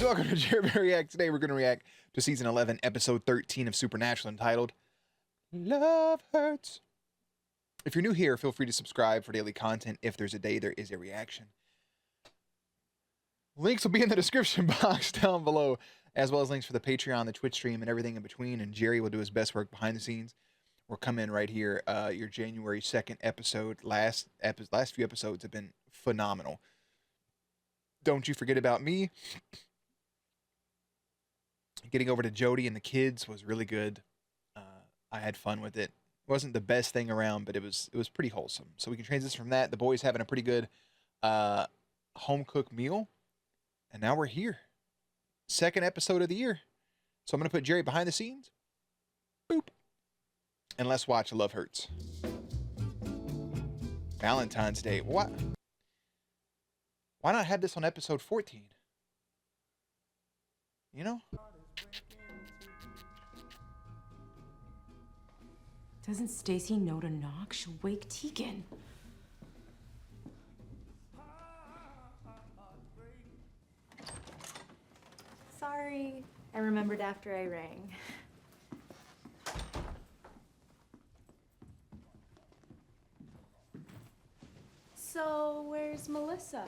guys, welcome to JerBear React. Today we're going to react to Season 11, Episode 13 of Supernatural, entitled Love Hurts. If you're new here, feel free to subscribe for daily content. If there's a day, there is a reaction. Links will be in the description box down below, as well as links for the Patreon, the Twitch stream, and everything in between. And Jerry will do his best work behind the scenes. We'll come in right here. Your January 2nd episode. Last few episodes have been phenomenal. Don't you forget about me. Getting over to Jody and the kids was really good. I had fun with it. It wasn't the best thing around, but it was pretty wholesome. So we can transition from that. The boys having a pretty good home cooked meal. And now we're here. Second episode of the year. So I'm going to put Jerry behind the scenes. Boop. And let's watch Love Hurts. Valentine's Day. What? Why not have this on episode 14? You know? Doesn't Stacy know to knock? She'll wake Tegan. Sorry, I remembered after I rang. So, where's Melissa?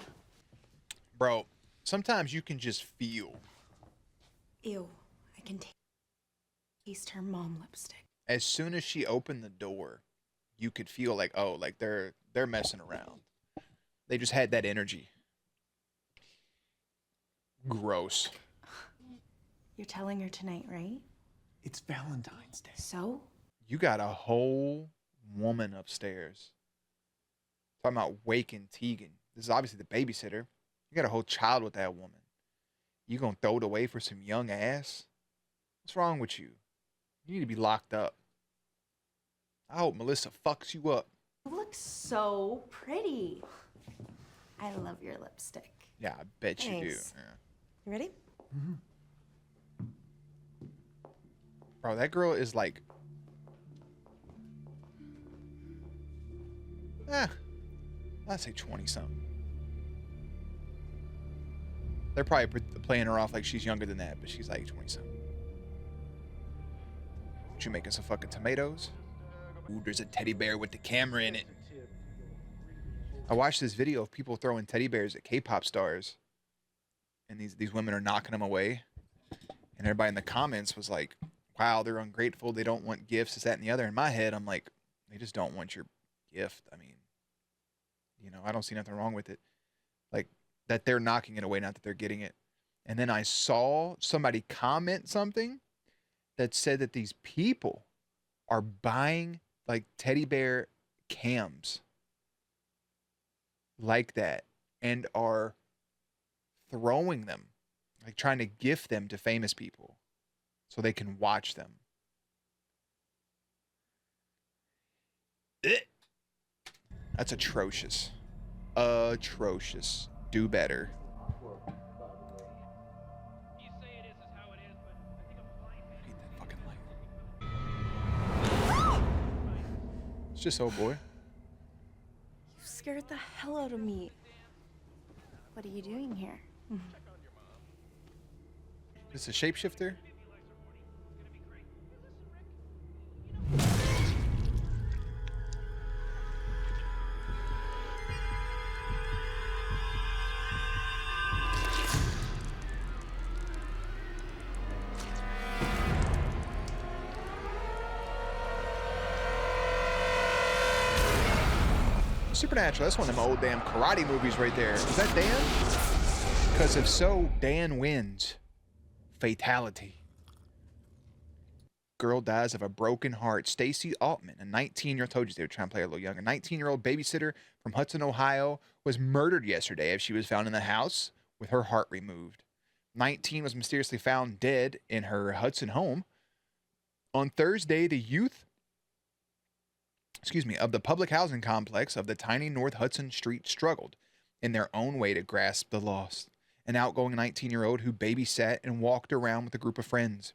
Bro, sometimes you can just feel. Ew, I can taste her mom lipstick. As soon as she opened the door, you could feel like, oh, like they're messing around. They just had that energy. Gross. You're telling her tonight, right? It's Valentine's Day. So? You got a whole woman upstairs. Talking about waking Tegan. This is obviously the babysitter. You got a whole child with that woman. You gonna throw it away for some young ass? What's wrong with you? You need to be locked up. I hope Melissa fucks you up. You look so pretty. I love your lipstick. Yeah, I bet you do. Thanks. Yeah. You ready? Mm-hmm. Bro, that girl is like... I'd say 20-something. They're probably playing her off like she's younger than that, but she's like 20-something. What, you making some fucking tomatoes? Ooh, there's a teddy bear with the camera in it. I watched this video of people throwing teddy bears at K-pop stars. And these women are knocking them away. And everybody in the comments was like, wow, they're ungrateful. They don't want gifts, this, that, and the other. In my head, I'm like, they just don't want your gift. I mean, you know, I don't see nothing wrong with it. Like, that they're knocking it away, not that they're getting it. And then I saw somebody comment something that said that these people are buying, like, teddy bear cams like that and are throwing them, like trying to gift them to famous people so they can watch them. That's atrocious. Atrocious. Do better. Hate that fucking light. It's just old boy. You scared the hell out of me. What are you doing here? It's a shapeshifter. Supernatural, that's one of them old damn karate movies right there. Is that Dan? Because if so, Dan wins. Fatality. Girl dies of a broken heart. Stacy Alman, a 19-year-old, told you they were trying to play a little younger, 19-year-old babysitter from Hudson, Ohio, was murdered yesterday as she was found in the house with her heart removed. 19 was mysteriously found dead in her Hudson home. On Thursday, the youth of the public housing complex of the tiny North Hudson Street struggled in their own way to grasp the loss. An outgoing 19-year-old who babysat and walked around with a group of friends.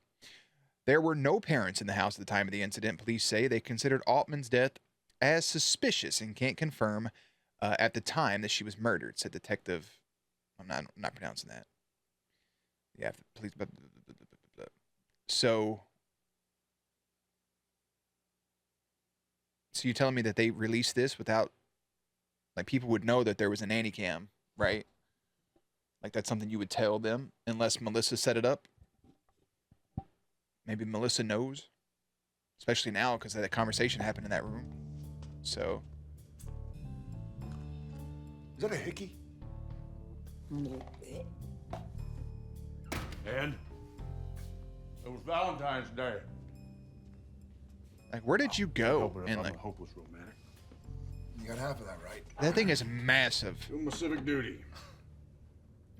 There were no parents in the house at the time of the incident. Police say they considered Altman's death as suspicious and can't confirm at the time that she was murdered, said Detective. I'm not pronouncing that. Yeah, please. Blah, blah, blah, blah, blah, blah. So you're telling me that they released this without, like, people would know that there was a nanny cam, right? Like, that's something you would tell them unless Melissa set it up. Maybe Melissa knows, especially now because that conversation happened in that room. So. Is that a hickey? And it was Valentine's Day. Like, where did you go? And I'm like, a hopeless romantic. You got half of that right. that thing is massive. Doing my civic duty.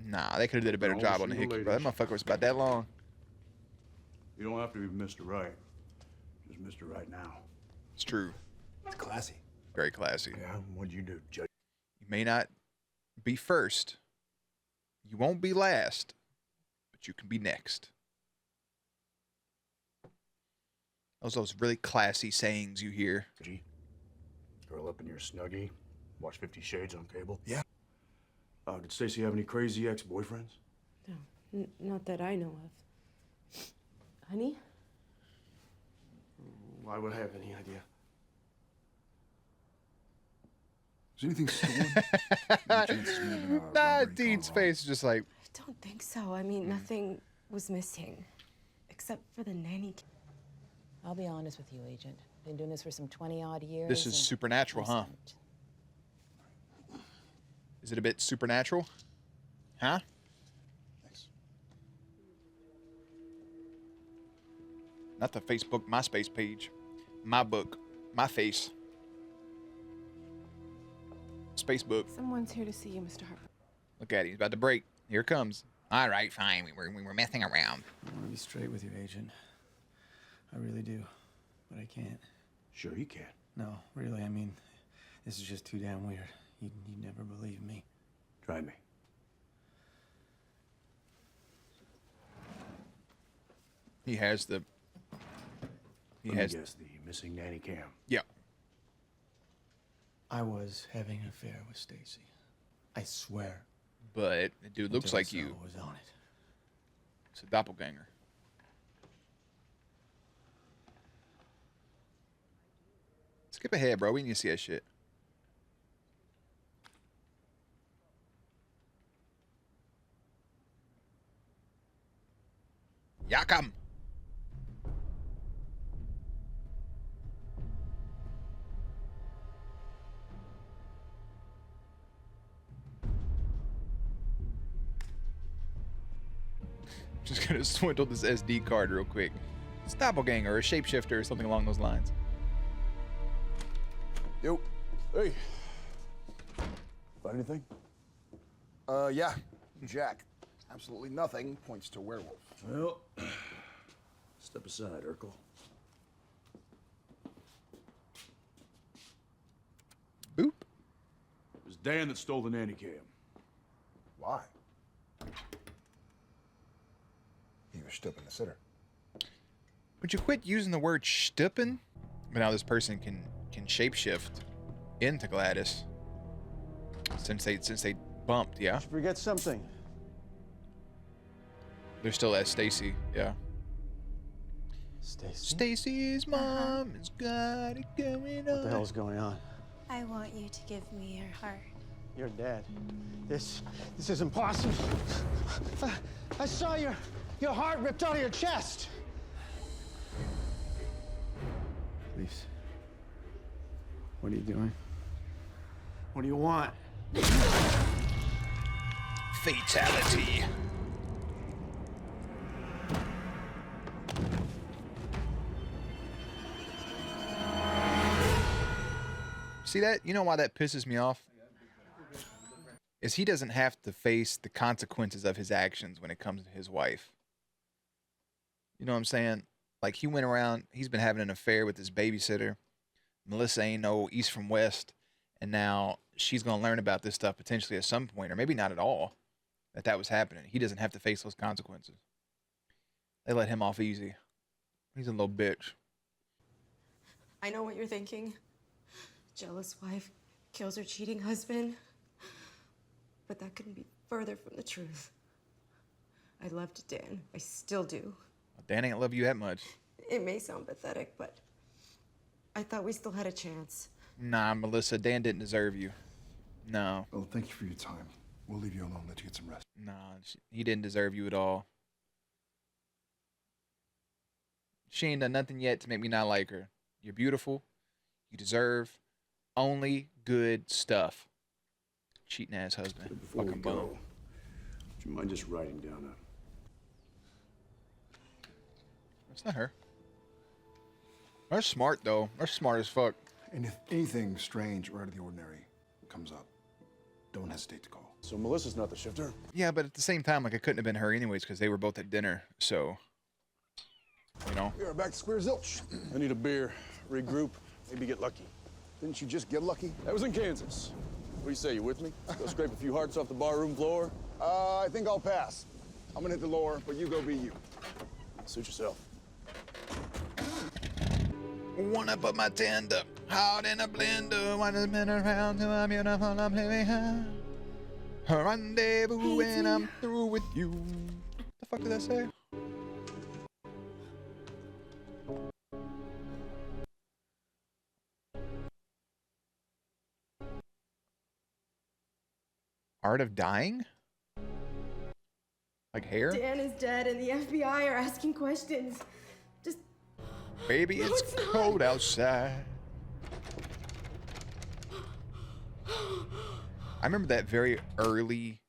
Nah, they could have did a better All job on the single hickey, bro. That ladies. motherfucker was about that long. You don't have to be Mr. Right. Just Mr. Right now. It's true. It's classy. Very classy. Yeah, what'd you do, Judge? You may not be first. You won't be last, but you can be next. Those really classy sayings you hear. Curl up in your Snuggie, watch 50 Shades on cable. Yeah. Did Stacy have any crazy ex-boyfriends? No, not that I know of. Honey? Why would I have any idea? Is anything stolen? Any chances moving a Nah, robbery Dean's gone face is just like, I don't think so. I mean, nothing was missing. Except for the nanny cam. I'll be honest with you, Agent. Been doing this for some 20-odd years. this is and supernatural, huh? Is it a bit supernatural? Huh? Thanks. Not the Facebook, MySpace page. My book, my face. Spacebook. Someone's here to see you, Mr. Harper. Look at it. He's about to break. Here it comes. All right, fine. We were messing around. I want to be straight with you, Agent. I really do, but I can't. Sure you can. No, really, I mean, this is just too damn weird. You'd never believe me. Try me. He has the. He Let me has. guess, the missing Nanny Cam. Yeah. I was having an affair with Stacy. I swear. But the dude looks until like you. Saul was on it. It's a doppelganger. Skip ahead, bro. We need to see that shit. Yakam. Just gonna swindle this SD card real quick. It's a doppelganger or a shapeshifter or something along those lines. Yo. Hey. Find anything? Yeah. Jack. Absolutely nothing points to werewolf. Well, step aside, Urkel. Boop. It was Dan that stole the Nanny Cam. Why? He was stooping the sitter. Would you quit using the word stuppen? But now this person can shapeshift into Gladys. Since they bumped, yeah. Forget something. They're still at Stacy, yeah. Stacy? Stacy's mom has got it going on. What the hell's going on? I want you to give me your heart. You're dead. This is impossible. I saw your heart ripped out of your chest. Please. What are you doing? What do you want? Fatality. See that? You know why that pisses me off? Is he doesn't have to face the consequences of his actions when it comes to his wife. You know what I'm saying? Like, he went around, he's been having an affair with his babysitter. Melissa ain't no east from west. And now she's going to learn about this stuff potentially at some point, or maybe not at all, that was happening. He doesn't have to face those consequences. They let him off easy. He's a little bitch. I know what you're thinking. Jealous wife kills her cheating husband. But that couldn't be further from the truth. I loved Dan. I still do. Dan ain't love you that much. It may sound pathetic, but I thought we still had a chance. Nah, Melissa, Dan didn't deserve you. No. Well, thank you for your time. We'll leave you alone, let you get some rest. Nah, he didn't deserve you at all. She ain't done nothing yet to make me not like her. You're beautiful. You deserve only good stuff. Cheating ass husband. Before we Fucking go, bum. would you mind just writing down That's not her. They're smart though. They're smart as fuck. And if anything strange or out of the ordinary comes up, don't hesitate to call. So Melissa's not the shifter? Yeah, but at the same time, like it couldn't have been her anyways because they were both at dinner. So, you know. We are back to square zilch. I need a beer, regroup, maybe get lucky. Didn't you just get lucky? That was in Kansas. What do you say, you with me? Go scrape a few hearts off the barroom floor? I think I'll pass. I'm gonna hit the lower, but you go be you. Suit yourself. Wanna put my tender hard in a blender. Wanna spin around till I'm beautiful. I'm living high. A rendezvous when I'm through with you. The fuck did that say? Art of dying? Like hair? Dan is dead and the FBI are asking questions. Just Baby, it's it's not. cold outside. I remember that very early,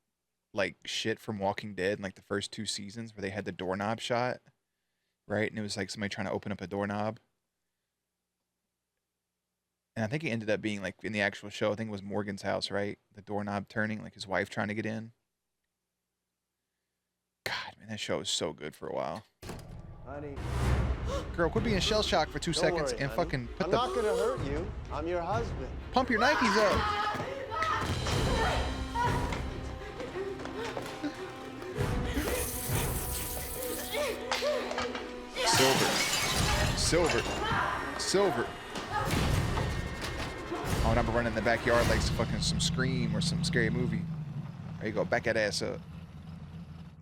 like, shit from Walking Dead, in, like, the first 2 seasons where they had the doorknob shot, right? And it was, like, somebody trying to open up a doorknob. And I think it ended up being, like, in the actual show, I think it was Morgan's house, right? The doorknob turning, like, his wife trying to get in. God, man, that show was so good for a while. Honey, Girl, quit being shell-shocked for 2 don't seconds worry, and honey. fucking put I'm the... not gonna hurt you. I'm your husband. Pump your Nikes up. Silver. Silver. Oh, and I'm running in the backyard like some Scream or some scary movie. There you go. Back that ass up.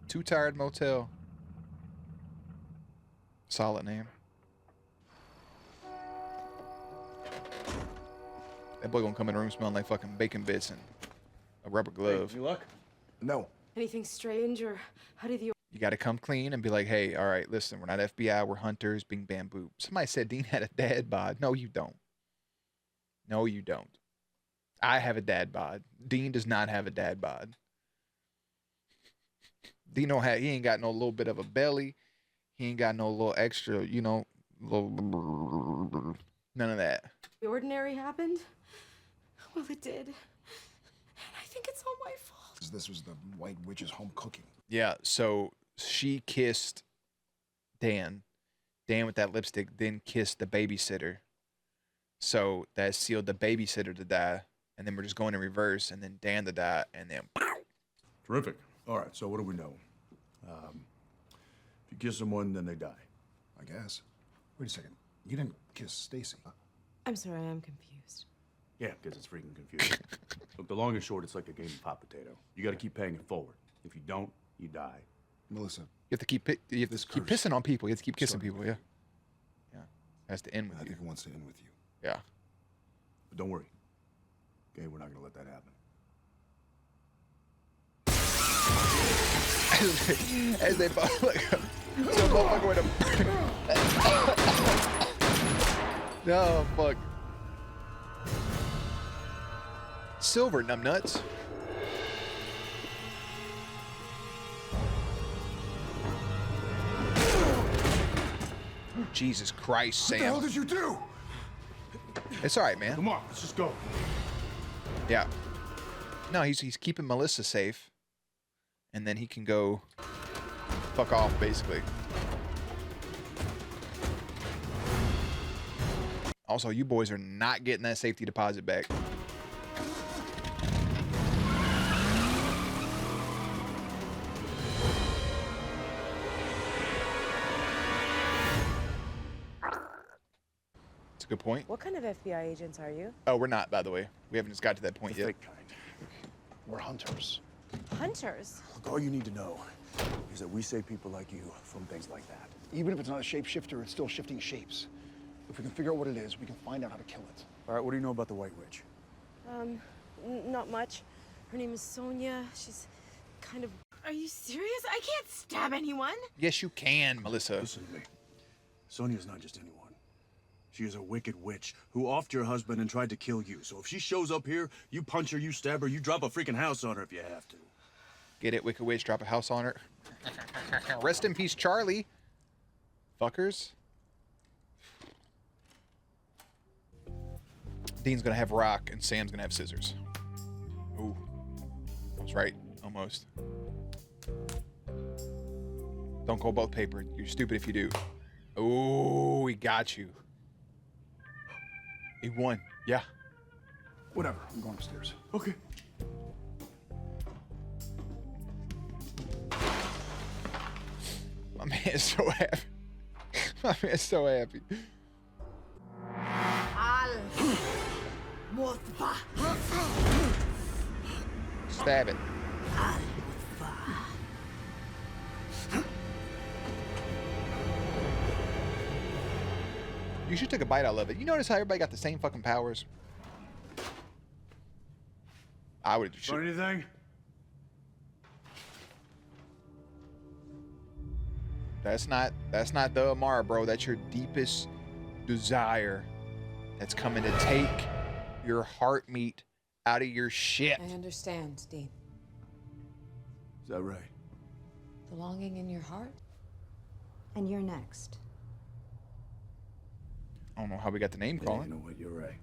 Too Tired Motel. Solid name. That boy gonna come in the room smelling like fucking bacon bits and a rubber glove. Any luck? No. anything strange or how did the You got to come clean and be like, hey, all right, listen, we're not FBI, we're hunters, bing, bam, boop. Somebody said Dean had a dad bod. No, you don't. No, you don't. I have a dad bod. Dean does not have a dad bod. Dean don't have, he ain't got no little bit of a belly. He ain't got no little extra, you know, little, none of that. ordinary happened? Well, it did. And I think it's all my fault. This was the White Witch's home cooking. Yeah, so she kissed Dan. Dan with that lipstick then kissed the babysitter. So that sealed the babysitter to die. And then we're just going in reverse, and then Dan to die, and then... Terrific. All right, so what do we know? If you kiss someone, then they die. I guess. Wait a second. You didn't kiss Stacy. I'm sorry, I'm confused. Yeah, because it's freaking confusing. Look, the long and short, it's like a game of hot potato. You got to keep paying it forward. If you don't, you die. Melissa, You have to keep keep curse pissing on people. You have to keep kissing started people, with yeah. you. Yeah. It has to end I with you. think it wants to end with you. Yeah. But don't worry. Okay, we're not going to let that happen. As they both like so motherfucker with a no fuck. Silver numbnuts. Jesus Christ, What the hell Sam. did you do? It's all right, man. Come on, let's just go. Yeah. No, he's keeping Melissa safe, and then he can go fuck off, basically. Also, you boys are not getting that safety deposit back. That's a good point. What kind of FBI agents are you? Oh, we're not, by the way. We haven't just got to that point The yet. fake kind. We're hunters. Hunters. Look, all you need to know is that we save people like you from things like that. Even if it's not a shapeshifter, it's still shifting shapes. If we can figure out what it is, we can find out how to kill it. All right, what do you know about the White Witch? Not much. Her name is Sonia. She's kind of... Are you serious? I can't stab anyone. Yes, you can, Melissa. Listen to me. Sonia's not just anyone. She is a wicked witch who offed your husband and tried to kill you. So if she shows up here, you punch her, you stab her, you drop a freaking house on her if you have to. Get it, Wicked Witch? Drop a house on her. Rest in peace, Charlie. Fuckers. Dean's gonna have rock and Sam's gonna have scissors. Ooh. I was right. Almost. Don't go both paper. You're stupid if you do. Oh, he got you. He won. Yeah. Whatever, I'm going upstairs. Okay. My man's so happy. My man's so happy. Stab it. You should take a bite out of it. You notice how everybody got the same fucking powers? I would. Or anything? That's not the Amara, bro. That's your deepest desire that's coming to take your heart meat out of your shit. I understand, Dean. Is that right? The longing in your heart? And you're next. I don't know how we got the name Yeah, calling. you know what? You're right.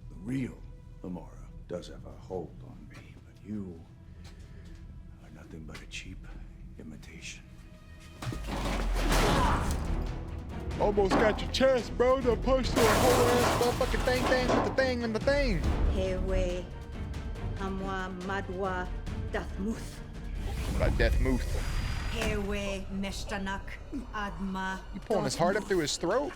The real Amara does have a hold on me, but you are nothing but a cheap imitation. Almost got your chest, bro. To push through a whole ass motherfucking thing with the thing and the thing. Hewe, Hamwa, Madwa, Dathmuth. Like Death Mooth. Hewe, Meshtanak, Adma. You pulling his heart up through his throat?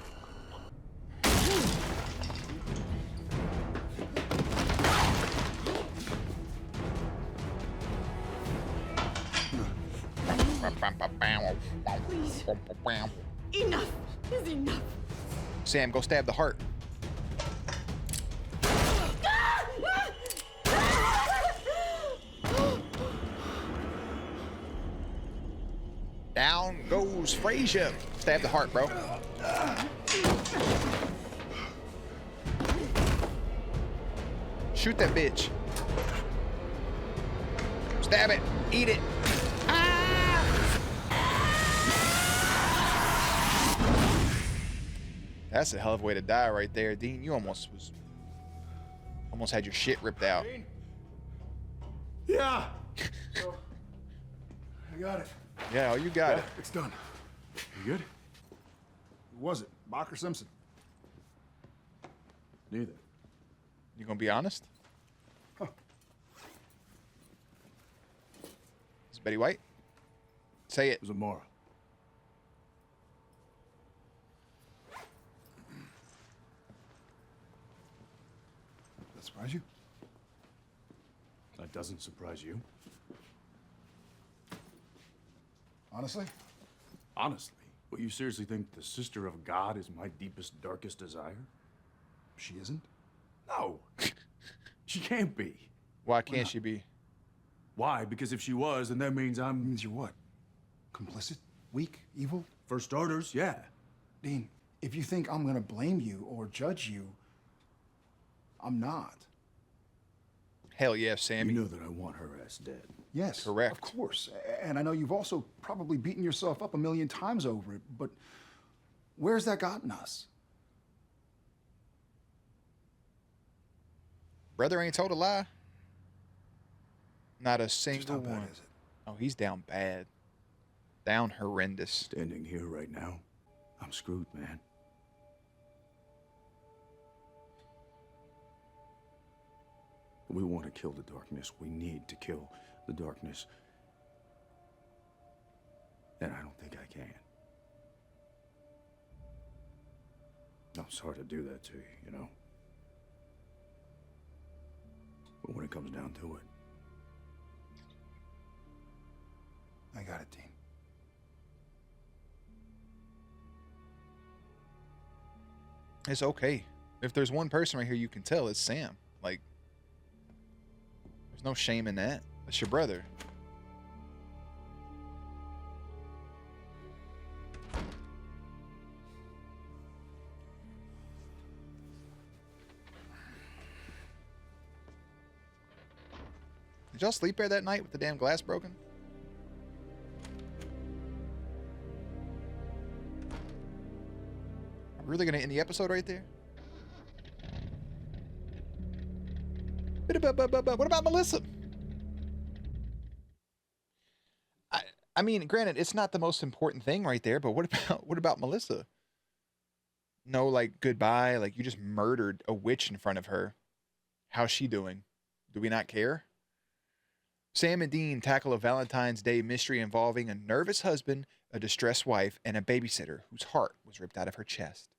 Enough is enough. Sam, go stab the heart. Down goes Frazier. Stab the heart, bro. Shoot that bitch. Stab it. Eat it. That's a hell of a way to die right there, Dean. You almost had your shit ripped out. Yeah! I got it. Yeah, oh, you got it. It's done. You good? Who was it? Bach or Simpson? Neither. You gonna be honest? Huh. Is it Betty White? Say it. It was Amara. That surprise you? That doesn't surprise you. Honestly? Honestly, what, you seriously think the sister of God is my deepest, darkest desire? She isn't? No. She can't be. Why can't she be? Why? Because if she was, then that means I'm... Means you're what? Complicit? Weak? Evil? For starters, yeah. Dean, if you think I'm gonna blame you or judge you, I'm not. Hell yeah, Sammy. You know that I want her ass dead. Yes, Correct. of course. And I know you've also probably beaten yourself up 1,000,000 times over it, but where's that gotten us? Brother ain't told a lie. Not a Just single how bad one. is it? Oh, he's down bad. Down horrendous. Standing here right now, I'm screwed, man. We want to kill the darkness. We need to kill the darkness. And I don't think I can. I'm sorry to do that to you, you know? But when it comes down to it, I got it, Dean. It's okay. If there's one person right here you can tell, it's Sam. Like, there's no shame in that. It's your brother. Did y'all sleep there that night with the damn glass broken? Are we really gonna end the episode right there? What about Melissa? I mean, granted, it's not the most important thing right there, but what about Melissa? No, like, goodbye. Like, you just murdered a witch in front of her. How's she doing? Do we not care? Sam and Dean tackle a Valentine's Day mystery involving a nervous husband, a distressed wife, and a babysitter whose heart was ripped out of her chest.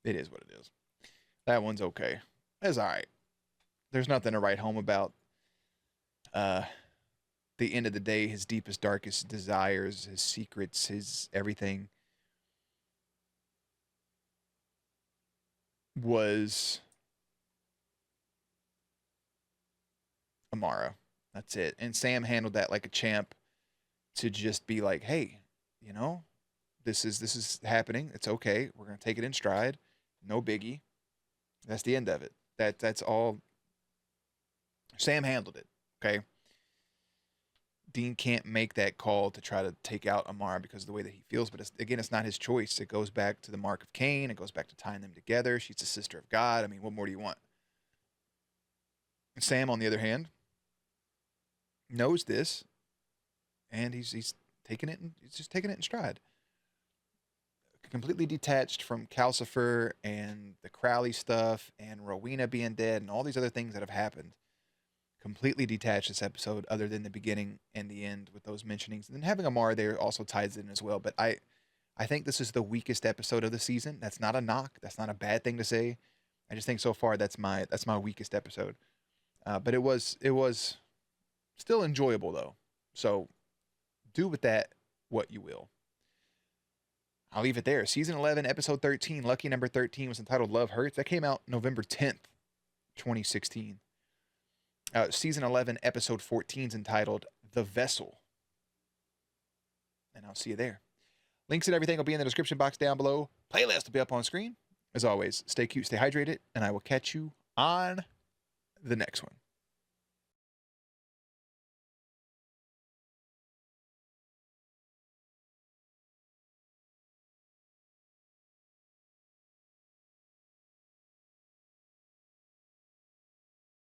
It is what it is. That one's okay. It's all right. There's nothing to write home about. The end of the day, his deepest, darkest desires, his secrets, his everything was Amara. That's it. And Sam handled that like a champ to just be like, hey, you know, this is happening. It's okay. We're going to take it in stride. No biggie. That's the end of it. That's all. Sam handled it. Okay. Dean can't make that call to try to take out Amara because of the way that he feels. But it's not his choice. It goes back to the mark of Cain. It goes back to tying them together. She's a sister of God. I mean, what more do you want? Sam, on the other hand, knows this, and he's taking it. He's just taking it in stride. Completely detached from Calcifer and the Crowley stuff and Rowena being dead and all these other things that have happened. Completely detached this episode, other than the beginning and the end with those mentionings. And then having Amara there also ties it in as well. But I think this is the weakest episode of the season. That's not a knock. That's not a bad thing to say. I just think so far that's my weakest episode. But it was still enjoyable though. So do with that what you will. I'll leave it there. Season 11, episode 13, lucky number 13 was entitled Love Hurts. That came out November 10th, 2016. Season 11, episode 14 is entitled The Vessel. And I'll see you there. Links and everything will be in the description box down below. Playlist will be up on screen. As always, stay cute, stay hydrated, and I will catch you on the next one.